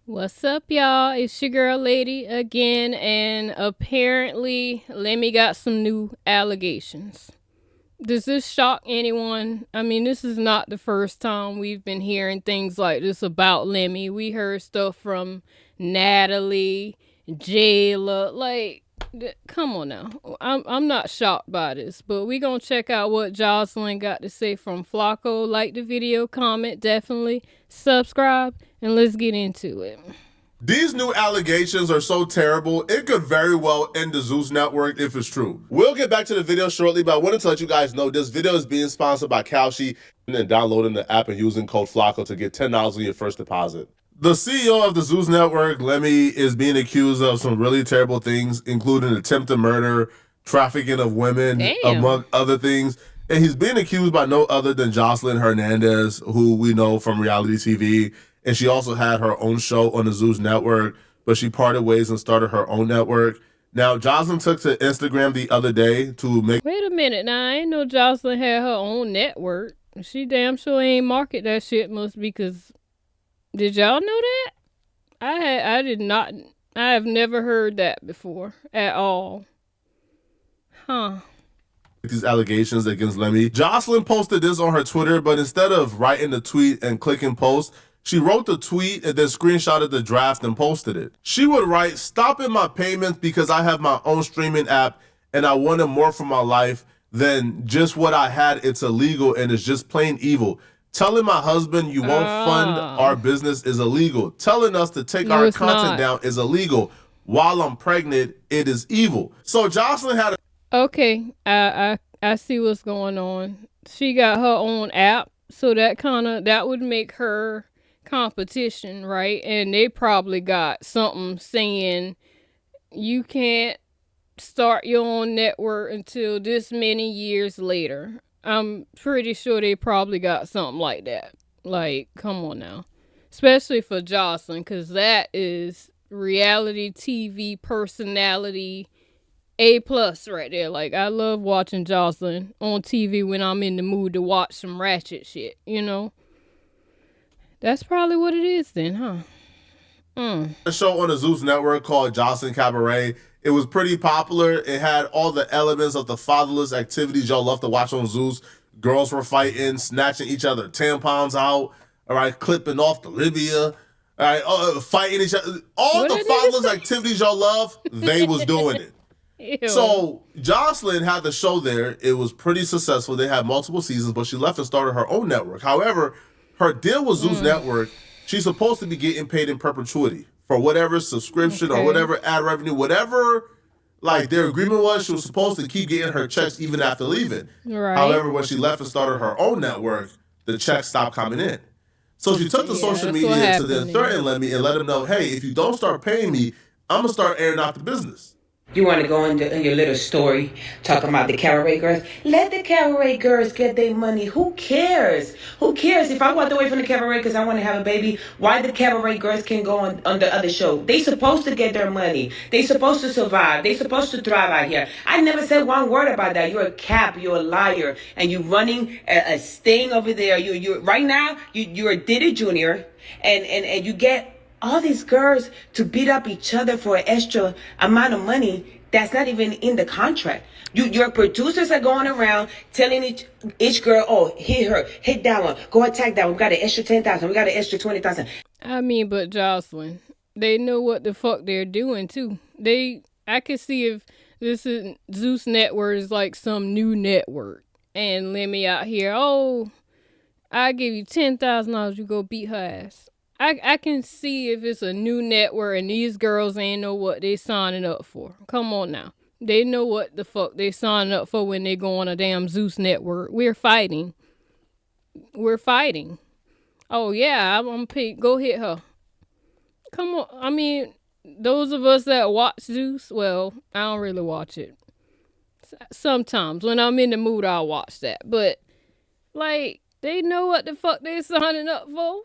What's up, y'all? It's your girl Lady again, and apparently Lemmy got some new allegations. Does this shock anyone? I mean, this is not the first time we've been hearing things like this about Lemmy. We heard stuff from Natalie, Jayla, come on now. I'm not shocked by this, but we gonna check out what Jocelyn got to say from Flacco. Like the video, comment, definitely subscribe, and let's get into it. These new allegations are so terrible, it could very well end the Zeus network if it's true. We'll get back to the video shortly, but I wanted to let you guys know this video is being sponsored by Kalshi, and then downloading the app and using code Flacco to get $10 on your first deposit. The CEO of the Zeus network, Lemmy, is being accused of some really terrible things, including attempted murder, trafficking of women, among other things. And he's being accused by no other than Jocelyn Hernandez, who we know from reality TV. And she also had her own show on the Zeus network, but she parted ways and started her own network. Now, Jocelyn took to Instagram the other day to make... Wait a minute, now I ain't know Jocelyn had her own network. She damn sure ain't market that shit, must be, because... Did y'all know that? I did not... I have never heard that before, at all. Huh. These allegations against Lemmy. Jocelyn posted this on her Twitter, but instead of writing the tweet and clicking post, she wrote the tweet and then screenshotted the draft and posted it. She would write, "Stopping my payments because I have my own streaming app and I wanted more for my life than just what I had. It's illegal and it's just plain evil. Telling my husband you won't fund our business is illegal. Telling us to take our content down is illegal. While I'm pregnant, it is evil." So Jocelyn had a... Okay, I see what's going on. She got her own app, so that would make her competition, right? And they probably got something saying you can't start your own network until this many years later. I'm pretty sure they probably got something like that. Like, come on now. Especially for Jocelyn, because that is reality TV personality A+ right there. Like, I love watching Jocelyn on TV when I'm in the mood to watch some ratchet shit, you know? That's probably what it is then, huh? A show on the Zeus network called Jocelyn Cabaret. It was pretty popular. It had all the elements of the fatherless activities y'all love to watch on Zeus. Girls were fighting, snatching each other tampons out, all right, clipping off the labia, all right, fighting each other. All the fatherless activities y'all love, they was doing it. Ew. So Jocelyn had the show there. It was pretty successful. They had multiple seasons, but she left and started her own network. However, her deal with Zeus Network, she's supposed to be getting paid in perpetuity for whatever subscription or whatever ad revenue, whatever like their agreement was. She was supposed to keep getting her checks even after leaving. Right. However, when she left and started her own network, the checks stopped coming in. So she took to social media to then threaten Lemmy and let him know, hey, if you don't start paying me, I'm going to start airing out the business. You want to go into your little story talking about the cabaret girls? Let the cabaret girls get their money. Who cares? Who cares? If I walked away from the cabaret because I want to have a baby, why the cabaret girls can go on the other show? They supposed to get their money. They supposed to survive. They supposed to thrive out here. I never said one word about that. You're a cap. You're a liar. And you running a sting over there. You right now, you're a Diddy Jr. And you get all these girls to beat up each other for an extra amount of money that's not even in the contract. Your producers are going around telling each girl, oh, hit her, hit that one, go attack that one. We got an extra 10,000. We got an extra 20,000. I mean, but Jocelyn, they know what the fuck they're doing too. I can see if this is Zeus Network is like some new network, and Lemmy out here, oh, I give you $10,000, you go beat her ass. I can see if it's a new network and these girls ain't know what they signing up for. Come on now. They know what the fuck they signing up for when they go on a damn Zeus network. We're fighting. We're fighting. Oh, yeah, I'm gonna pay. Go hit her. Come on. I mean, those of us that watch Zeus, well, I don't really watch it. Sometimes when I'm in the mood, I'll watch that. But, like, they know what the fuck they signing up for.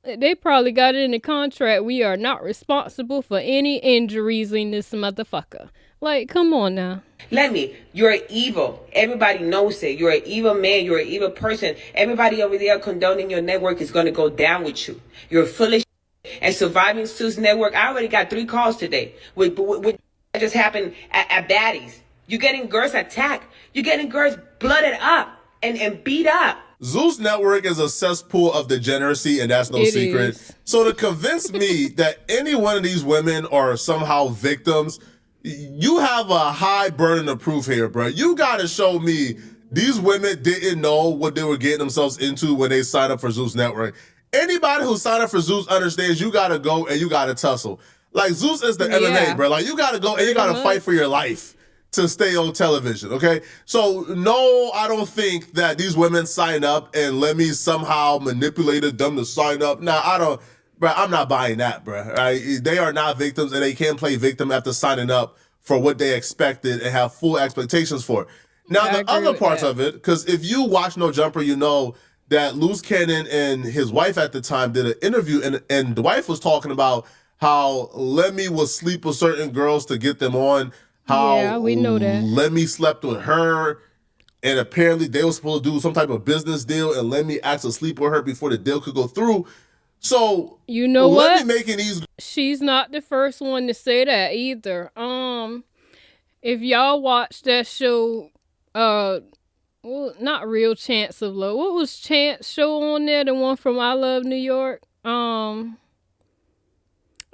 They probably got it in the contract. We are not responsible for any injuries in this motherfucker. Like, come on now. Lemmy, you're evil. Everybody knows it. You're an evil man. You're an evil person. Everybody over there condoning your network is going to go down with you. You're foolish. and surviving Zeus Network. I already got 3 calls today with that just happened at Baddies. You're getting girls attacked. You're getting girls blooded up and beat up. Zeus Network is a cesspool of degeneracy, and that's no secret. Is. So to convince me that any one of these women are somehow victims, you have a high burden of proof here, bro. You gotta show me these women didn't know what they were getting themselves into when they signed up for Zeus Network. Anybody who signed up for Zeus understands you gotta go and you gotta tussle. Like, Zeus is the MMA, bro. Like, you gotta go and you gotta fight for your life to stay on television, okay? So, no, I don't think that these women sign up and Lemmy somehow manipulated them to sign up. Nah, I don't, bro, I'm not buying that, bro. Right? They are not victims, and they can't play victim after signing up for what they expected and have full expectations for. Now, the other parts of it, because if you watch No Jumper, you know that Loose Cannon and his wife at the time did an interview, and the wife was talking about how Lemmy would sleep with certain girls to get them on, how we know that Lemmy slept with her, and apparently they were supposed to do some type of business deal, and Lemmy asked to sleep with her before the deal could go through. So, you know what? Making these... She's not the first one to say that either. If y'all watch that show, well, not Real Chance of Love. What was Chance show on there? The one from I Love New York? I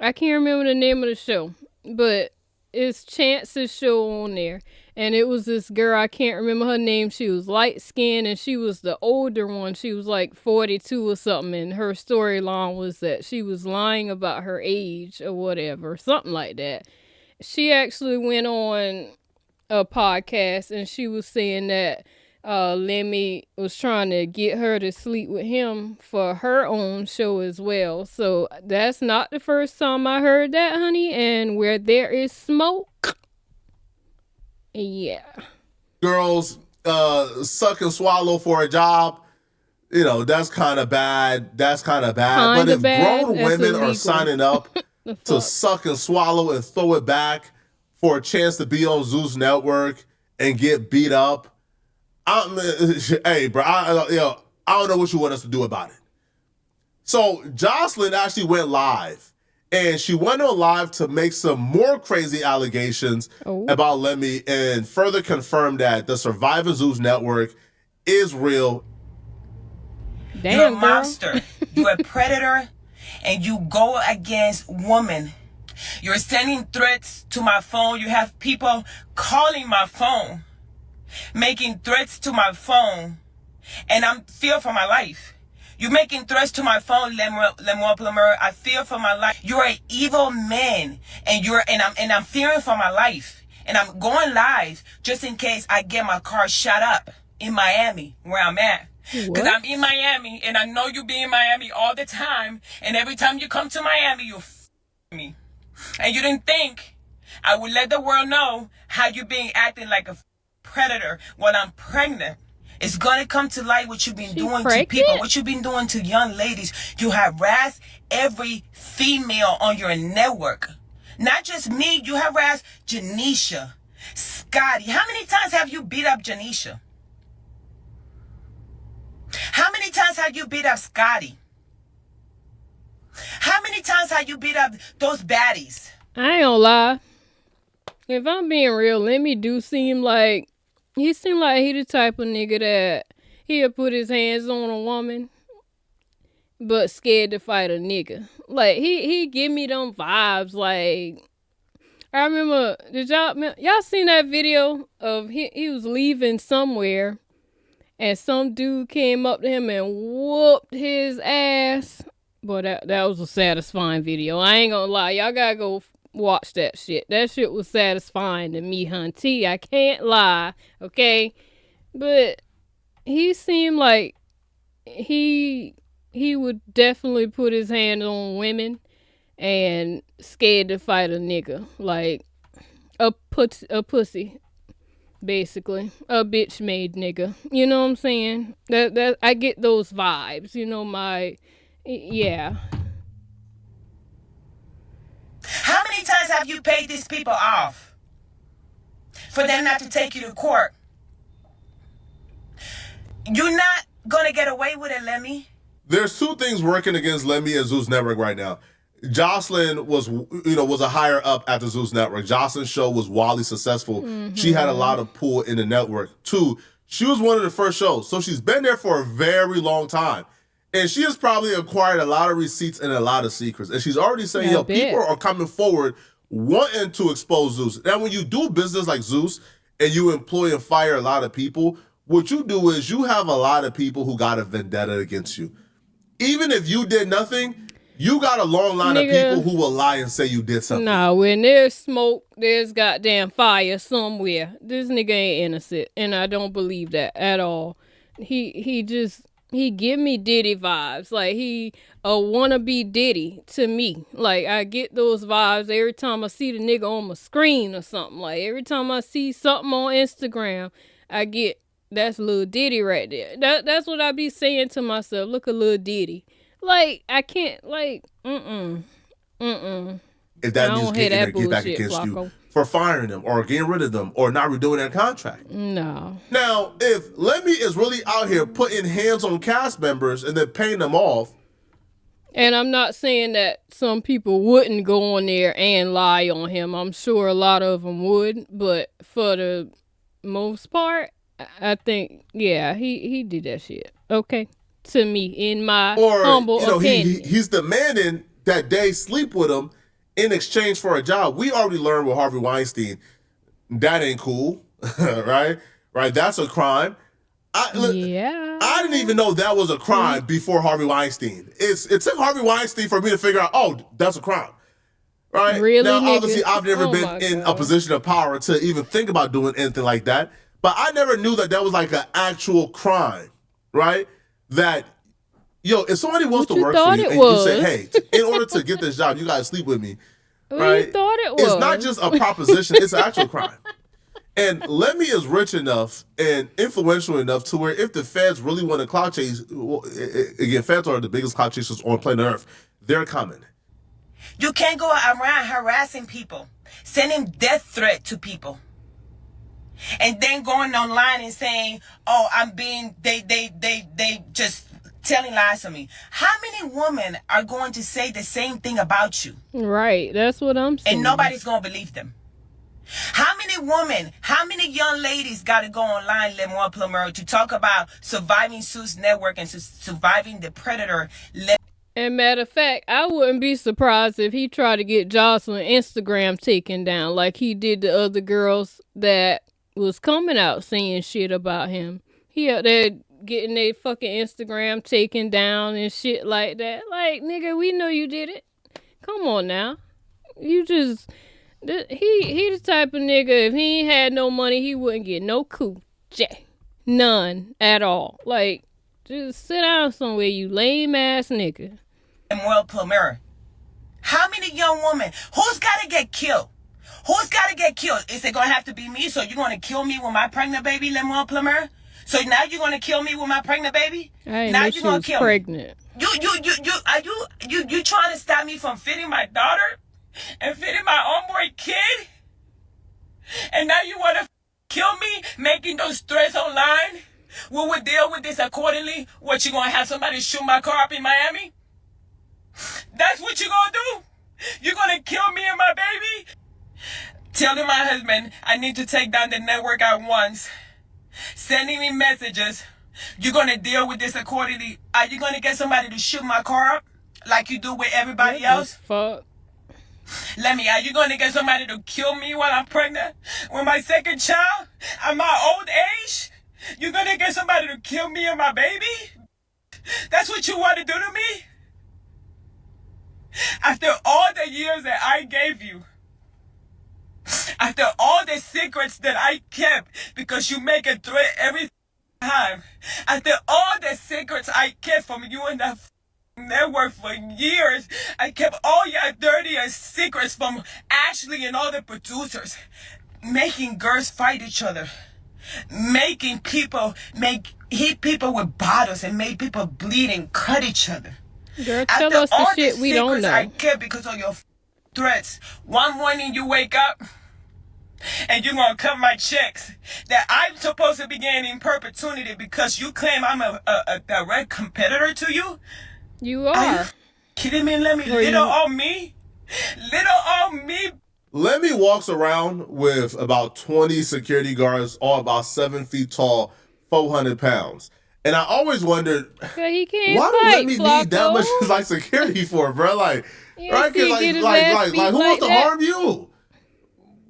can't remember the name of the show, but it's Chance's show on there. And it was this girl, I can't remember her name. She was light-skinned, and she was the older one. She was like 42 or something, and her storyline was that she was lying about her age or whatever, something like that. She actually went on a podcast, and she was saying that Lemmy was trying to get her to sleep with him for her own show as well. So that's not the first time I heard that, honey. And where there is smoke, yeah. Girls suck and swallow for a job, you know, that's kind of bad. But if grown women are signing up to suck and swallow and throw it back for a chance to be on Zeus Network and get beat up, hey, bro, I don't know what you want us to do about it. So Jocelyn actually went live, and she went on live to make some more crazy allegations about Lemmy and further confirm that the Survivor Zeus Network is real. Damn, you're a monster. You're a predator, and you go against women. You're sending threats to my phone. You have people calling my phone, making threats to my phone, and I'm fear for my life. You're making threats to my phone, Lemuel Plummer. I fear for my life. You're an evil man, and I'm fearing for my life. And I'm going live just in case I get my car shot up in Miami, where I'm at. Because I'm in Miami, and I know you be in Miami all the time. And every time you come to Miami, you me. And you didn't think I would let the world know how you being acting like a predator while I'm pregnant. It's going to come to light what you've been doing to people, what you've been doing to young ladies. You harass every female on your network. Not just me, you harass Janisha, Scotty. How many times have you beat up Janisha? How many times have you beat up Scotty? How many times have you beat up those baddies? I ain't gonna lie. If I'm being real, Lemmy do seem like he the type of nigga that he'll put his hands on a woman, but scared to fight a nigga. Like, he give me them vibes. Like, I remember, did y'all seen that video of he was leaving somewhere, and some dude came up to him and whooped his ass? Boy, that was a satisfying video. I ain't gonna lie. Y'all gotta go watch that shit. That shit was satisfying to me, hunty. I can't lie, okay? But he seemed like he would definitely put his hand on women and scared to fight a nigga. Like a pussy, basically. A bitch made nigga. You know what I'm saying? That I get those vibes. You know, yeah. How many times have you paid these people off for them not to take you to court? You're not going to get away with it, Lemmy. There's two things working against Lemmy and Zeus Network right now. Jocelyn was, was a higher up at the Zeus network. Jocelyn's show was wildly successful. She had a lot of pull in the network. 2, she was one of the first shows. So she's been there for a very long time. And she has probably acquired a lot of receipts and a lot of secrets. And she's already saying, people are coming forward wanting to expose Zeus. Now, when you do business like Zeus and you employ and fire a lot of people, what you do is you have a lot of people who got a vendetta against you. Even if you did nothing, you got a long line of people who will lie and say you did something. Nah, when there's smoke, there's goddamn fire somewhere. This nigga ain't innocent, and I don't believe that at all. He give me Diddy vibes. Like, he a wannabe Diddy to me. Like, I get those vibes every time I see the nigga on my screen or something. Like, every time I see something on Instagram, I get, that's Lil Diddy right there. That's what I be saying to myself. Look at Lil Diddy. Like, I can't, like, If that means getting their get back against you for firing them or getting rid of them or not redoing their contract. No. Now, if Lemmy is really out here putting hands on cast members and then paying them off. And I'm not saying that some people wouldn't go on there and lie on him. I'm sure a lot of them would. But for the most part, I think, yeah, he did that shit. Okay. To me, in my humble opinion. He's demanding that they sleep with him in exchange for a job. We already learned with Harvey Weinstein, that ain't cool, right? Right, that's a crime. I didn't even know that was a crime before Harvey Weinstein. It took Harvey Weinstein for me to figure out, oh, that's a crime, right? Really, now, nigga? Obviously, I've never been in a position of power to even think about doing anything like that, but I never knew that was like an actual crime, right? That, if somebody wants to work for you and you say, hey, in order to get this job, you got to sleep with me, right? You thought it was. It's not just a proposition, it's an actual crime. And Lemmy is rich enough and influential enough to where if the feds really want to clout chase, again, feds are the biggest clout chasers on planet Earth, they're coming. You can't go around harassing people, sending death threat to people. And then going online and saying, oh, I'm being, they just telling lies to me. How many women are going to say the same thing about you? Right, that's what I'm saying. And nobody's going to believe them. How many women, how many young ladies got to go online, Plummer, to talk about surviving Zeus Network and surviving the predator? And matter of fact, I wouldn't be surprised if he tried to get Jocelyn Instagram taken down like he did the other girls that was coming out saying shit about him. He out there getting their fucking Instagram taken down and shit like that. Like, nigga, we know you did it. Come on now. You just... He the type of nigga, if he ain't had no money, he wouldn't get no coochie. None at all. Like, just sit down somewhere, you lame ass nigga. Plummer. How many young women? Who's got to get killed? Who's got to get killed? Is it going to have to be me? So you're going to kill me with my pregnant baby, Plummer? So now you're going to kill me with my pregnant baby? I ain't now know you're she going was to kill pregnant. Me. You trying to stop me from feeding my daughter and feeding my unborn kid? And now you want to kill me, making those threats online? We will deal with this accordingly. What, you going to have somebody shoot my car up in Miami? That's what you going to do? You going to kill me and my baby? Telling my husband I need to take down the network at once. Sending me messages. You're going to deal with this accordingly. Are you going to get somebody to shoot my car up like you do with everybody else? Fuck. Are you going to get somebody to kill me while I'm pregnant? With my second child? At my old age? You're going to get somebody to kill me and my baby? That's what you want to do to me? After all the years that I gave you, after all the secrets that I kept, because you make a threat every time, after all the secrets I kept from you and that network for years, I kept all your dirty secrets from Ashley and all the producers, making girls fight each other, making people hit people with bottles and make people bleed and cut each other. Girl, tell us the shit we don't know. I kept because of your threats. One morning you wake up and you're going to cut my checks that I'm supposed to be getting in perpetuity because you claim I'm a direct competitor to you. You are. Kidding me, Lemmy? Little on me? Little on me? Lemmy walks around with about 20 security guards, all about 7 feet tall, 400 pounds. And I always wondered, he can't why do fight, Lemmy Flocko. need that much like security for, bro? Like, right? Cause Like, who wants to harm you?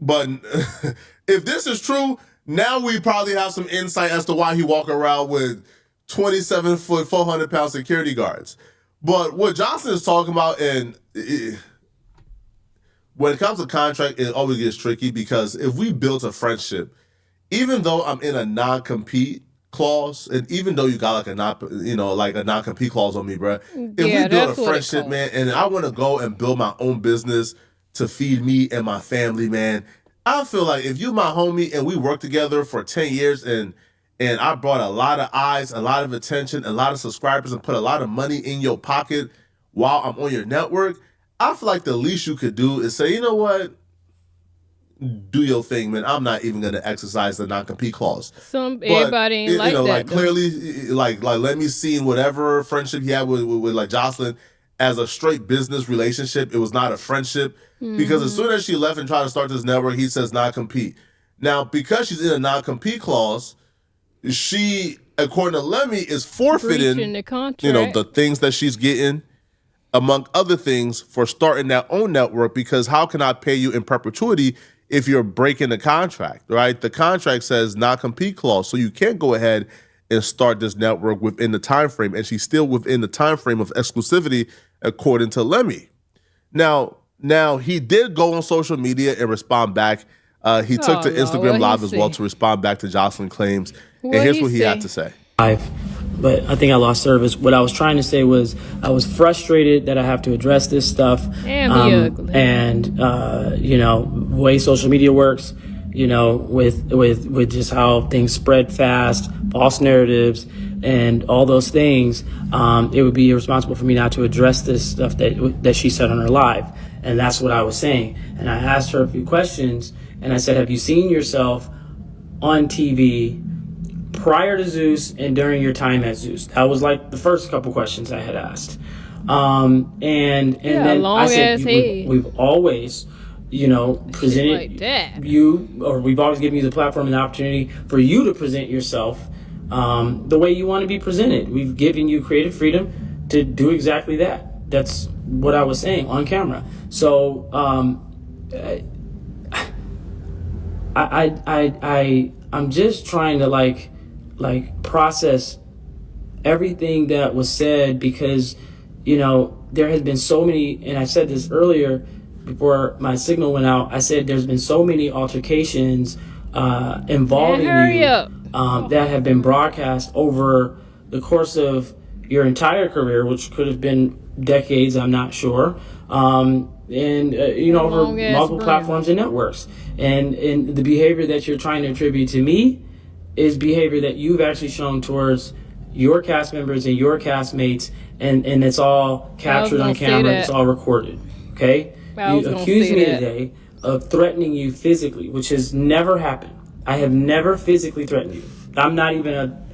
But if this is true, now we probably have some insight as to why he walk around with 27-foot, 400-pound security guards. But what Johnson is talking about, and when it comes to contract, it always gets tricky because if we built a friendship, even though I'm in a non-compete clause, and even though you got like a non-compete clause on me, bro, if we build a friendship, man, and I want to go and build my own business to feed me and my family, man, I feel like if you my homie and we work together for 10 years and I brought a lot of eyes, a lot of attention, a lot of subscribers, and put a lot of money in your pocket while I'm on your network, I feel like the least you could do is say, you know what? Do your thing, man. I'm not even gonna exercise the non-compete clause. Everybody ain't like that. Like clearly, like let me see whatever friendship he had with like Jocelyn as a straight business relationship. It was not a friendship because as soon as she left and tried to start this network, he says non-compete. Now, because she's in a non-compete clause, she, according to Lemmy, is forfeiting the contract. The things that she's getting, among other things, for starting that own network. Because how can I pay you in perpetuity if you're breaking the contract, right? The contract says non-compete clause, so you can't go ahead and start this network within the time frame, and she's still within the time frame of exclusivity, according to Lemmy. Now he did go on social media and respond back. He took to Instagram Live as well to respond back to Jocelyn claims. And here's what he had to say. But I think I lost service. What I was trying to say was I was frustrated that I have to address this stuff. And way social media works, with just how things spread fast, false narratives, and all those things. It would be irresponsible for me not to address this stuff that she said on her live. And that's what I was saying. And I asked her a few questions, and I said, have you seen yourself on TV prior to Zeus and during your time at Zeus? That was like the first couple questions I had asked. And then I said, we've always, presented like you, or we've always given you the platform and the opportunity for you to present yourself the way you want to be presented. We've given you creative freedom to do exactly that. That's what I was saying on camera. So I'm just trying to like process everything that was said, because there has been so many, and I said this earlier before my signal went out. I said there's been so many altercations involving you that have been broadcast over the course of your entire career, which could have been decades, I'm not sure, over multiple platforms and networks. And the behavior that you're trying to attribute to me is behavior that you've actually shown towards your cast members and your castmates, and it's all captured on camera, it's all recorded, okay? You accused me today of threatening you physically, which has never happened. I have never physically threatened you. I'm not even a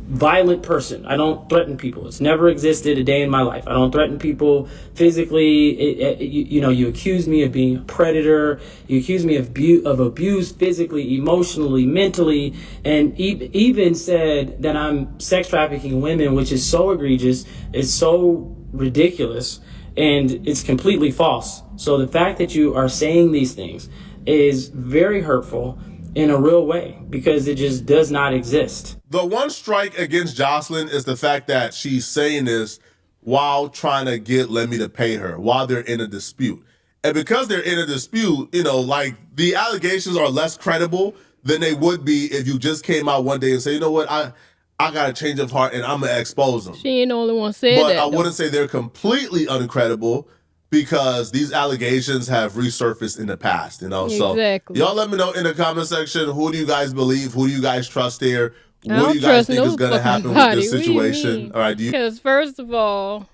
violent person. I don't threaten people. It's never existed a day in my life. I don't threaten people physically. You accuse me of being a predator. You accuse me of abuse physically, emotionally, mentally, and even said that I'm sex trafficking women, which is so egregious. It's so ridiculous, and it's completely false. So the fact that you are saying these things is very hurtful in a real way, because it just does not exist. The one strike against Jocelyn is the fact that she's saying this while trying to get Lemmy to pay her, while they're in a dispute. And because they're in a dispute, the allegations are less credible than they would be if you just came out one day and say, you know what, I got a change of heart and I'm going to expose them. She ain't the only one said that. But I wouldn't say they're completely uncredible, because these allegations have resurfaced in the past, Exactly. So y'all let me know in the comment section, who do you guys believe? Who do you guys trust here? What do you guys think is going to happen with this situation? All right, because first of all,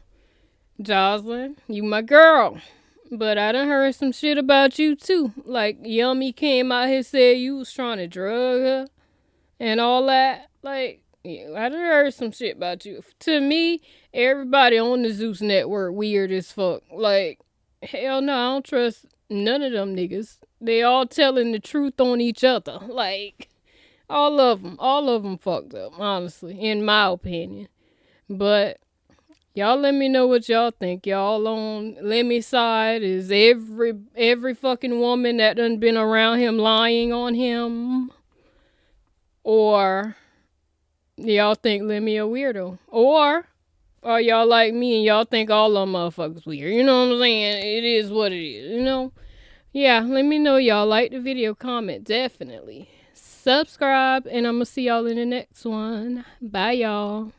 Jocelyn, you my girl. But I done heard some shit about you too. Like Yummy came out here said you was trying to drug her and all that. Like, Yeah, I done heard some shit about you. To me, everybody on the Zeus network weird as fuck. Like, hell no, I don't trust none of them niggas. They all telling the truth on each other. Like, all of them fucked up, honestly, in my opinion. But y'all let me know what y'all think. Y'all on Lemmy's side? Is every fucking woman that done been around him lying on him? Or y'all think Lemmy a weirdo? Or are y'all like me and y'all think all them motherfuckers weird? You know what I'm saying? It is what it is, you know? Yeah, let me know y'all like the video, comment, definitely. Subscribe, and I'm gonna see y'all in the next one. Bye, y'all.